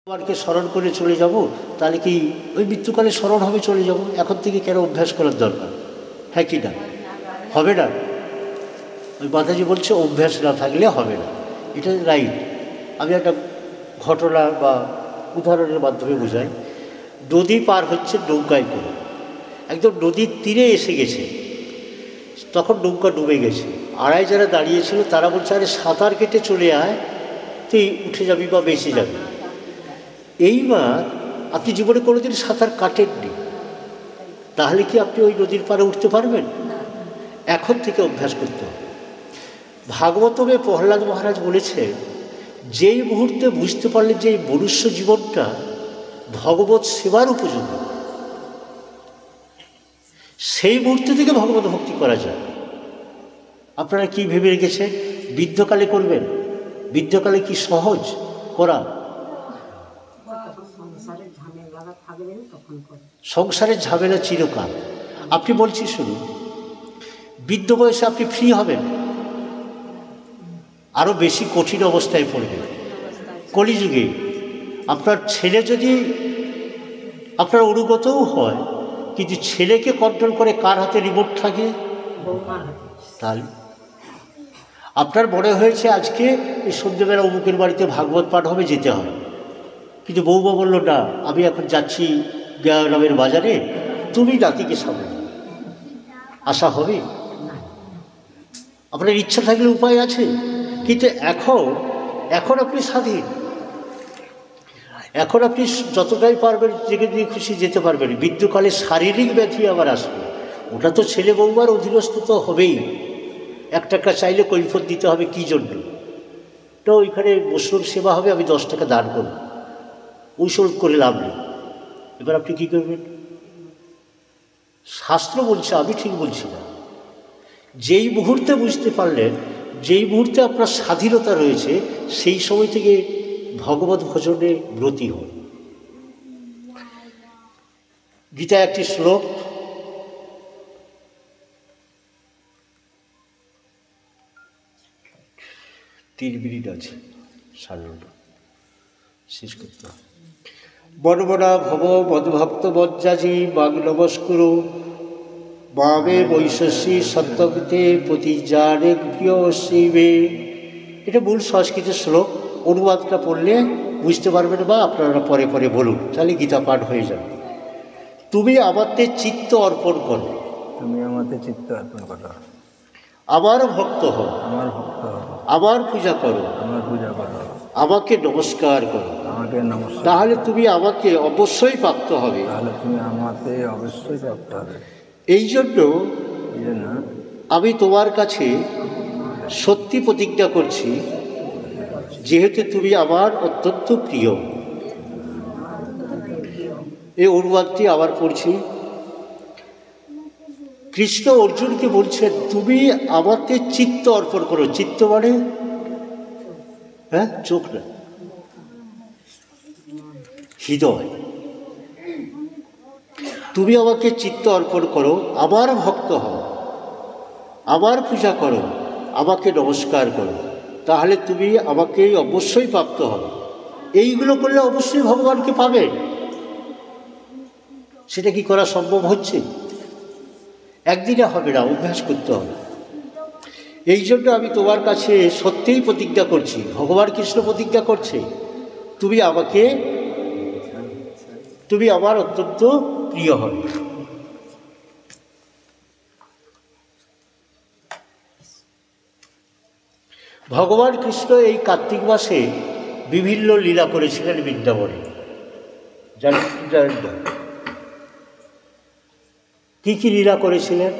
ভগবানকে স্মরণ করে চলে যাব, তাহলে কি ওই মৃত্যুকালে স্মরণ হবে চলে যাব? এখন থেকে কেন অভ্যাস করার দরকার? হ্যাঁ কি না? হবে না। ওই মাতাজি বলছে অভ্যাস না থাকলে হবে না, এটা রাইট। আমি একটা ঘটনা বা উদাহরণের মাধ্যমে বোঝাই। নদী পার হচ্ছে নৌকায় করে, একদম নদীর তীরে এসে গেছে, তখন নৌকা ডুবে গেছে। আড়াই যারা দাঁড়িয়েছিল তারা বলছে আরে সাঁতার কেটে চলে আয়, তুই উঠে যাবি বা বেঁচে যাবি। এইবার আপনি জীবনে কোনোদিন সাঁতার কাটেননি, তাহলে কি আপনি ওই নদীর পাড়ে উঠতে পারবেন? এখন থেকে অভ্যাস করতে হবে। ভাগবতমে প্রহ্লাদ মহারাজ বলেছেন, যেই মুহূর্তে বুঝতে পারলেন যে এই মনুষ্য জীবনটা ভগবত সেবার উপযোগী, সেই মুহূর্তে থেকে ভগবত ভক্তি করা যায়। আপনারা কি ভেবে রেখেছেন বৃদ্ধকালে করবেন? বৃদ্ধকালে কি সহজ করা? সংসারের ঝামেলা চিরকাল। আপনি বলছি শুনুন, বৃদ্ধ বয়সে আপনি ফ্রি হবেন, আরো বেশি কঠিন অবস্থায় পড়বেন। কলিযুগে আপনার ছেলে যদি আপনার অনুগতও হয়, কিন্তু ছেলেকে কন্ট্রোল করে কার হাতে রিমোট থাকে? তাহলে আপনার মনে হয়েছে আজকে এই সন্ধ্যেবেলা অমুকের বাড়িতে ভাগবত পাঠ হবে, যেতে হবে, কিন্তু বৌমা বলল না, আমি এখন যাচ্ছি গ্রামের বাজারে, তুমি নাতিকে সামনে। আশা হবে? আপনার ইচ্ছা থাকলে উপায় আছে, কিন্তু এখন আপনি স্বাধীন। এখন আপনি যতটাই পারবেন যেখানে খুশি যেতে পারবেন। বৃদ্ধকালে শারীরিক ব্যাধি আবার আসবে, ওটা তো ছেলে বৌমার অধীনস্থ তো হবেই। এক টাকা চাইলে কৈফিয়ত দিতে হবে, কী জন্য? তো ওইখানে মুসলিম সেবা হবে, আমি 10 টাকা দান করব, ওইসব করে লাভ নেই। এবার আপনি কী করবেন? শাস্ত্র বলছে, আমি ঠিক বলছি না। যেই মুহূর্তে বুঝতে পারলেন, যেই মুহূর্তে আপনার স্বাধীনতা রয়েছে, সেই সময় থেকে ভগবত ভজনে ব্রতী হন। গীতা একটি শ্লোক, তিন মিনিট আছে, সারণটা শেষ করতে হবে। বনবনা ভব মদভক্ত বজ্জাজি বাগ নমস্কুরু বাবে বৈশস্যী সত্যগীতে প্রতিজানে প্রিয় শিবে। এটা মূল সংস্কৃত শ্লোক। অনুবাদটা পড়লে বুঝতে পারবেন, বা আপনারা পরে পরে বলুন, তাহলে গীতা পাঠ হয়ে যাবে। তুমি আমাতে চিত্ত অর্পণ করো, তুমি আমাতে চিত্ত অর্পণ করো, আমার ভক্ত হও, আমার ভক্ত হও, আমার পূজা করো, আমার পূজা করো, আমাকে নমস্কার করো, আমাকে নমস্কার, তাহলে তুমি আমাকে অবশ্যই প্রাপ্ত হবে। তাহলে তুমি আমাতে অবশ্যই প্রাপ্ত হবে। এই জন্য আমি তোমার কাছে সত্যি প্রতিজ্ঞা করছি, যেহেতু তুমি আমার অত্যন্ত প্রিয়। এই অনুবাদটি আবার পড়ছি। কৃষ্ণ অর্জুনকে বলছেন, তুমি আমাতে চিত্ত অর্পণ করো। চিত্ত মানে চোখ না, হৃদয়। তুমি আমাকে চিত্ত অর্পণ করো, আমার ভক্ত হও, আমার পূজা করো, আমাকে নমস্কার করো, তাহলে তুমি আমাকে অবশ্যই প্রাপ্ত হবে। এইগুলো করলে অবশ্যই ভগবানকে পাবে। সেটা কি করা সম্ভব হচ্ছে? একদিনে হবে না, অভ্যাস করতে হবে। এই জন্য আমি তোমার কাছে সত্যিই প্রতিজ্ঞা করছি, ভগবান কৃষ্ণ প্রতিজ্ঞা করছে, তুমি আমার অত্যন্ত প্রিয় হবে। ভগবান কৃষ্ণ এই কার্তিক মাসে বিভিন্ন লীলা করেছিলেন বৃন্দাবনে। জানেন না কি কি লীলা করেছিলেন?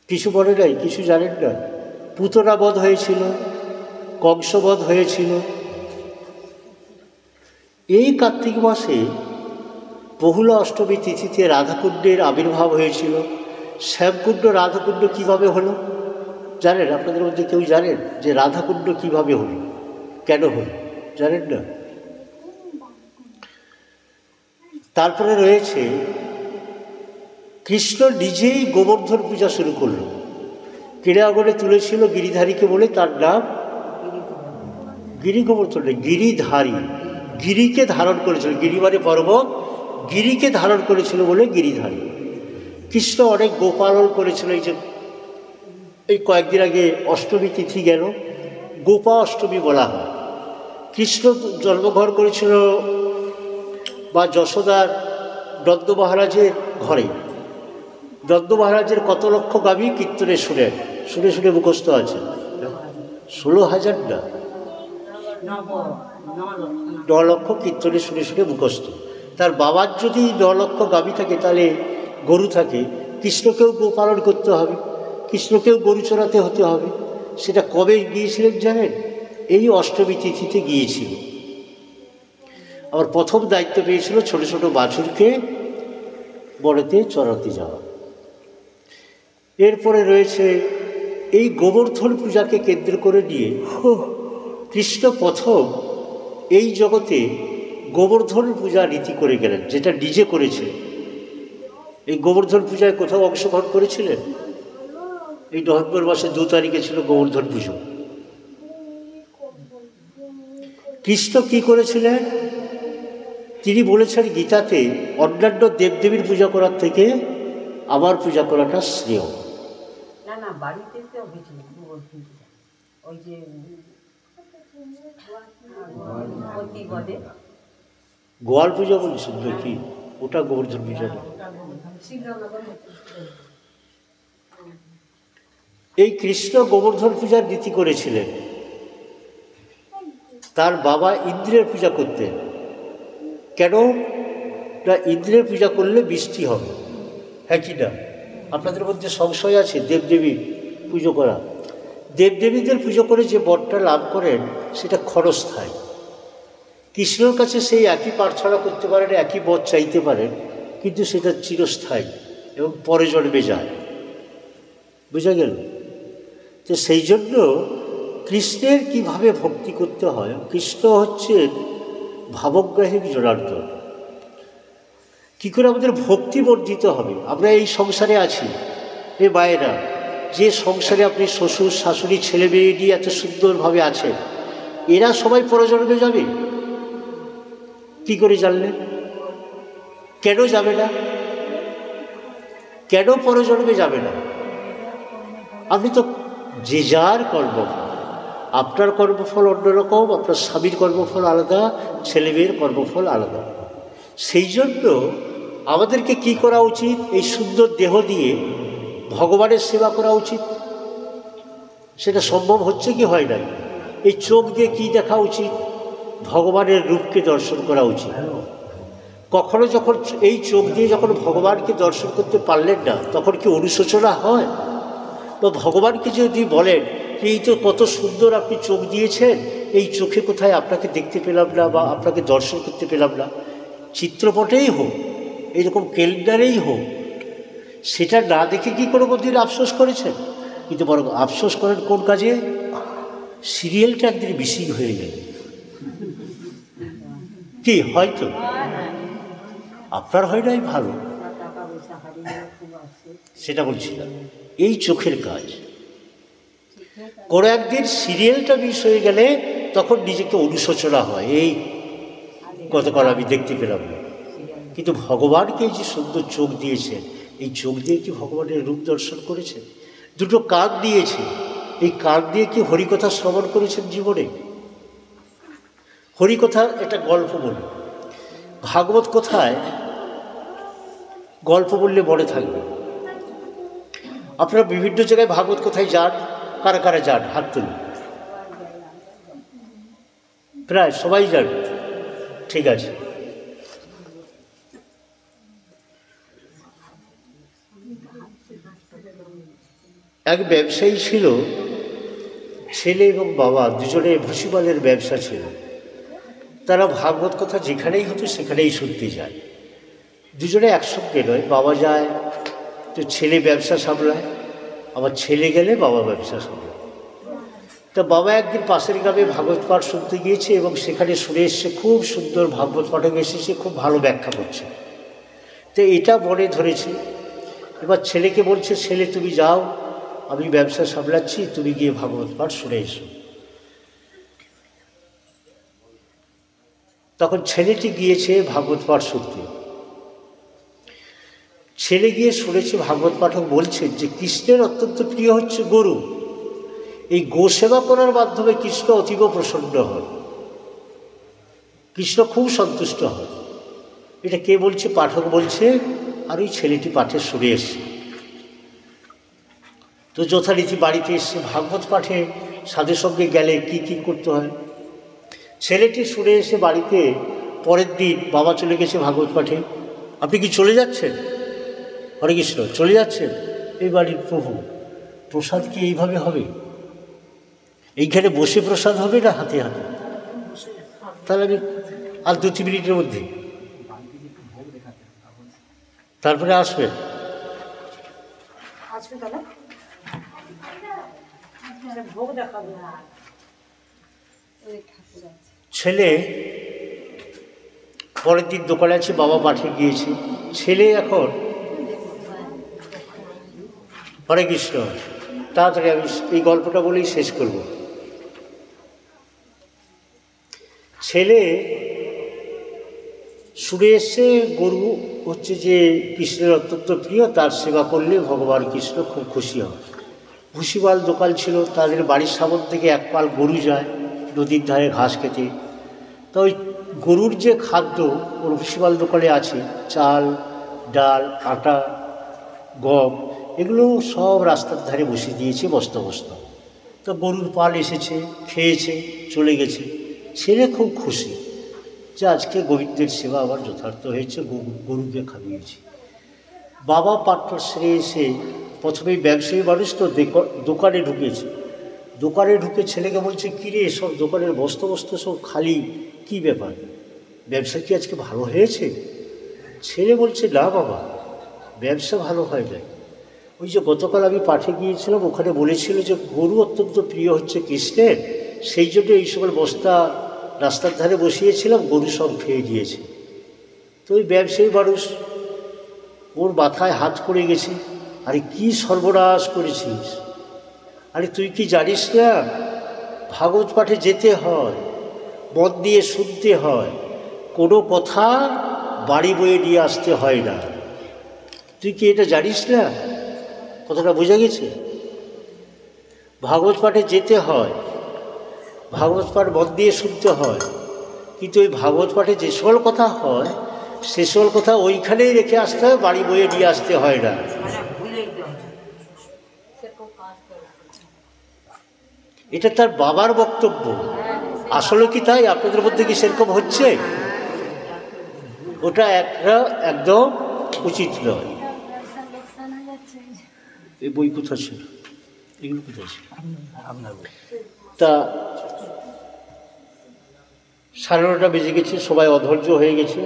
কিছু মনে নাই? কিছু জানেন না? পুতনা বধ হয়েছিল, কংসবধ হয়েছিল। এই কার্তিক মাসে বহুলা অষ্টমী তিথিতে রাধাকুণ্ডের আবির্ভাব হয়েছিল। শ্যামকুণ্ড রাধাকুণ্ড কিভাবে হলো জানেন? আপনাদের মধ্যে কেউ জানেন যে রাধাকুণ্ড কিভাবে হলো, কেন হলো? জানেন না? তারপরে রয়েছে কৃষ্ণ নিজেই গোবর্ধন পূজা শুরু করলো। কিনে আগুনে তুলেছিল গিরিধারীকে বলে, তার নাম গিরি গোবর্ধন নয়, গিরিধারী। গিরিকে ধারণ করেছিল, গিরি মানে পর্বত, গিরিকে ধারণ করেছিল বলে গিরিধারী। কৃষ্ণ অনেক গোপালন করেছিল। এই কয়েকদিন আগে অষ্টমী তিথি গেল, গোপা অষ্টমী বলা হয়। কৃষ্ণ জন্মগ্রহণ করেছিল বা যশোদার নন্দ মহারাজের ঘরে। নন্দ মহারাজের কত লক্ষ গাভী কীর্তনে শুনে শুনে মুখস্থ আছে, 16,000 না, 9 লক্ষ কীর্তনে শুনে মুখস্থ। তার বাবার যদি 9 লক্ষ গাভী থাকে, তাহলে গরু থাকে, কৃষ্ণকেও গোপালন করতে হবে, কৃষ্ণকেও গরু চড়াতে হতে হবে। সেটা কবে গিয়েছিলেন জানেন? এই অষ্টমী তিথিতে গিয়েছিল। আবার প্রথম দায়িত্ব পেয়েছিল ছোট ছোট বাছুরকে বনেতে চড়াতে যাওয়া। এরপরে রয়েছে এই গোবর্ধন পূজাকে কেন্দ্র করে নিয়ে কৃষ্ণ প্রথম এই জগতে গোবর্ধন পূজা রীতি করে গেলেন, যেটা নিজে করেছে। এই গোবর্ধন পূজায় কোথাও অংশগ্রহণ করেছিলেন? এই নভেম্বর মাসের 2 তারিখে ছিল গোবর্ধন পুজো। কৃষ্ণ কি করেছিলেন? তিনি বলেছেন গীতাতে, অন্যান্য দেবদেবীর পূজা করার থেকে আমার পূজা করাটা শ্রেয়। গোয়াল পূজা বলছেন নাকি? ওটা গোবর্ধন পূজা না। এই কৃষ্ণ গোবর্ধন পূজার রীতি করেছিলেন। তার বাবা ইন্দ্রের পূজা করতেন। কেন না? ইন্দ্রের পূজা করলে বৃষ্টি হবে, হ্যাঁ কি না? আপনাদের মধ্যে সংশয় আছে দেবদেবী পুজো করা? দেবদেবীদের পুজো করে যে বরটা লাভ করেন সেটা ক্ষণস্থায়ী। কৃষ্ণর কাছে সেই একই প্রার্থনা করতে পারেন, একই বর চাইতে পারেন, কিন্তু সেটা চিরস্থায়ী এবং পরে জন্মে যায়। বুঝা গেল? তো সেই জন্য কৃষ্ণের কিভাবে ভক্তি করতে হয়, কৃষ্ণ হচ্ছেন ভাবগ্রাহিক জনার্দন। কী করে আমাদের ভক্তি বর্ধিত হবে? আমরা এই সংসারে আছি, এ মায়েরা, যে সংসারে আপনি শ্বশুর শাশুড়ি ছেলে মেয়ে নিয়ে এত সুন্দরভাবে আছেন, এরা সবাই পরজন্মে যাবে। কি করে জানলেন? কেন যাবে না? কেন পরজন্মে যাবে না? আপনি তো যে যার কর্মফল, আপনার কর্মফল অন্যরকম, আপনার স্বামীর কর্মফল আলাদা, ছেলেমেয়ের কর্মফল আলাদা। সেই জন্য আমাদেরকে কি করা উচিত? এই সুন্দর দেহ দিয়ে ভগবানের সেবা করা উচিত। সেটা সম্ভব হচ্ছে কি হয় না? এই চোখ দিয়ে কি দেখা উচিত? ভগবানের রূপকে দর্শন করা উচিত। কখনো যখন এই চোখ দিয়ে যখন ভগবানকে দর্শন করতে পারলেন না, তখন কি অনুশোচনা হয়? বা ভগবানকে যদি বলেন যে এই তো কত সুন্দর আপনি চোখ দিয়েছেন, এই চোখে কোথায় আপনাকে দেখতে পেলাম না বা আপনাকে দর্শন করতে পেলাম না, চিত্রপটেই হোক, এইরকম ক্যালেন্ডারেই হোক, সেটা না দেখে কি কোনো দিন আফসোস করেছেন? কিন্তু বরং আফসোস করেন কোন কাজে? সিরিয়ালটা একদিন মিসিং হয়ে গেল। কি হয়তো আপনার হয় নাই ভালো, সেটা বলছিলাম। এই চোখের কাজ। কোনো একদিন সিরিয়ালটা মিস হয়ে গেলে তখন নিজেকে অনুশোচনা হয়, এই গতকাল আমি দেখতে পেলাম না। কিন্তু ভগবানকে যে সুন্দর চোখ দিয়েছেন, এই চোখ দিয়ে কি ভগবানের রূপ দর্শন করেছেন? দুটো কান দিয়েছে, এই কান দিয়ে কি হরিকথা শ্রবণ করেছেন জীবনে? হরিকথা একটা গল্প বলি, ভাগবত কথায় গল্প বললে মনে থাকবে। আপনারা বিভিন্ন জায়গায় ভাগবত কথায় যান, কারা কারা যান হাত তুলুন। প্রায় সবাই যান, ঠিক আছে। এক ব্যবসায়ী ছিল, ছেলে এবং বাবা দুজনে ভুসিমালের ব্যবসা ছিল। তারা ভাগবত কথা যেখানেই হতো সেখানেই শুনতে যায়। দুজনে একসঙ্গে নয়, বাবা যায় তো ছেলে ব্যবসা সামলায়, আবার ছেলে গেলে বাবা ব্যবসা সামলায়। তা বাবা একদিন পাশের গ্রামে ভাগবত পাঠ শুনতে গিয়েছে এবং সেখানে শুনে এসছে, খুব সুন্দর ভাগবত পাঠক এসেছে, খুব ভালো ব্যাখ্যা করছে। তো এটা মনে ধরেছে। এবার ছেলেকে বলছে, ছেলে তুমি যাও, আমি ব্যবসা সামলাচ্ছি, তুমি গিয়ে ভাগবত পাঠ শুনে এসো। তখন ছেলেটি গিয়েছে ভাগবত পাঠ শুনতে। ছেলে গিয়ে শুনেছে ভাগবত পাঠক বলছেন যে কৃষ্ণের অত্যন্ত প্রিয় হচ্ছে গরু। এই গো সেবা করার মাধ্যমে কৃষ্ণ অতীব প্রসন্ন হন, কৃষ্ণ খুব সন্তুষ্ট হন। এটা কে বলছে? পাঠক বলছে। আর ওই ছেলেটি পাঠে শুনে এসছে। তো যথারীতি বাড়িতে এসছে, ভাগবত পাঠে সাধুর সঙ্গে গেলে কি কি করতে হয়। ছেলেটি শুনে এসে বাড়িতে পরের দিন বাবা চলে গেছে ভাগবত পাঠে। আপনি কি চলে যাচ্ছেন? হরে কৃষ্ণ, চলে যাচ্ছেন? এই বাড়ির প্রভু, প্রসাদ কি এইভাবে হবে? এইখানে বসে প্রসাদ হবে না হাতে হাতে? তাহলে আমি আর 2-3 মিনিটের মধ্যে তারপরে আসবেন। ছেলে পরের দিন দোকানে আছে, বাবা পাঠে গিয়েছে। ছেলে এখন হরে কৃষ্ণ, তাড়াতাড়ি আমি এই গল্পটা বলেই শেষ করব। ছেলে শুনে এসছে গরু হচ্ছে যে কৃষ্ণের অত্যন্ত প্রিয়, তার সেবা করলে ভগবান কৃষ্ণ খুব খুশি হয়। ভুসিমাল দোকান ছিল, তাদের বাড়ির সামনে থেকে এক পাল গরু যায় নদীর ধারে ঘাস খেতে। তো ওই গরুর যে খাদ্য ওর ভুসিমাল দোকানে আছে, চাল, ডাল, আটা, গম, এগুলো সব রাস্তার ধারে বসিয়ে দিয়েছে বস্তা বস্তা। তো গরুর পাল এসেছে, খেয়েছে, চলে গেছে। ছেলে খুব খুশি যে আজকে গোবিন্দের সেবা আবার যথার্থ হয়েছে, গরুকে খাইয়েছি। বাবা পাঠটা সেরে এসে প্রথমেই ব্যবসায়ী মানুষ তো দোকানে ঢুকেছে। দোকানে ঢুকে ছেলেকে বলছে, কিরে সব দোকানের বস্তা বস্তা সব খালি, কি ব্যাপার? ব্যবসা কি আজকে ভালো হয়েছে? ছেলে বলছে, না বাবা, ব্যবসা ভালো হয় নাই। ওই যে গতকাল আমি পাঠে গিয়েছিলাম, ওখানে বলেছিল যে গরু অত্যন্ত প্রিয় হচ্ছে কৃষ্ণের, সেই জন্য এই সকল বস্তা রাস্তার ধারে বসিয়েছিলাম, গরু সব খেয়ে দিয়েছে। তো ওই ব্যবসায়ী মানুষ, ওর মাথায় হাত পড়ে গেছে। আরে কি সর্বনাশ করেছিস? আরে তুই কি জানিস না ভাগবত পাঠে যেতে হয়, মন দিয়ে শুনতে হয়, কোনো কথা বাড়ি বয়ে নিয়ে আসতে হয় না। তুই কি এটা জানিস না? কথাটা বোঝা গেছে? ভাগবত পাঠে যেতে হয়, ভাগবত পাঠ মন দিয়ে শুনতে হয়, কিন্তু ওই ভাগবত পাঠে যে সকল কথা হয় সে সকল কথা ওইখানেই রেখে আসতে হয়, বাড়ি বয়ে নিয়ে আসতে হয় না। এটা তার বাবার বক্তব্য। আসলে কি তাই? আপনাদের মধ্যে কি সেরকম হচ্ছে? ওটা একদম উচিত নয়। এই বই কোথা ছিল? এগুলো কোথায় ছিল? তা 9:30 বেজে গেছে, সবাই অধৈর্য হয়ে গেছে।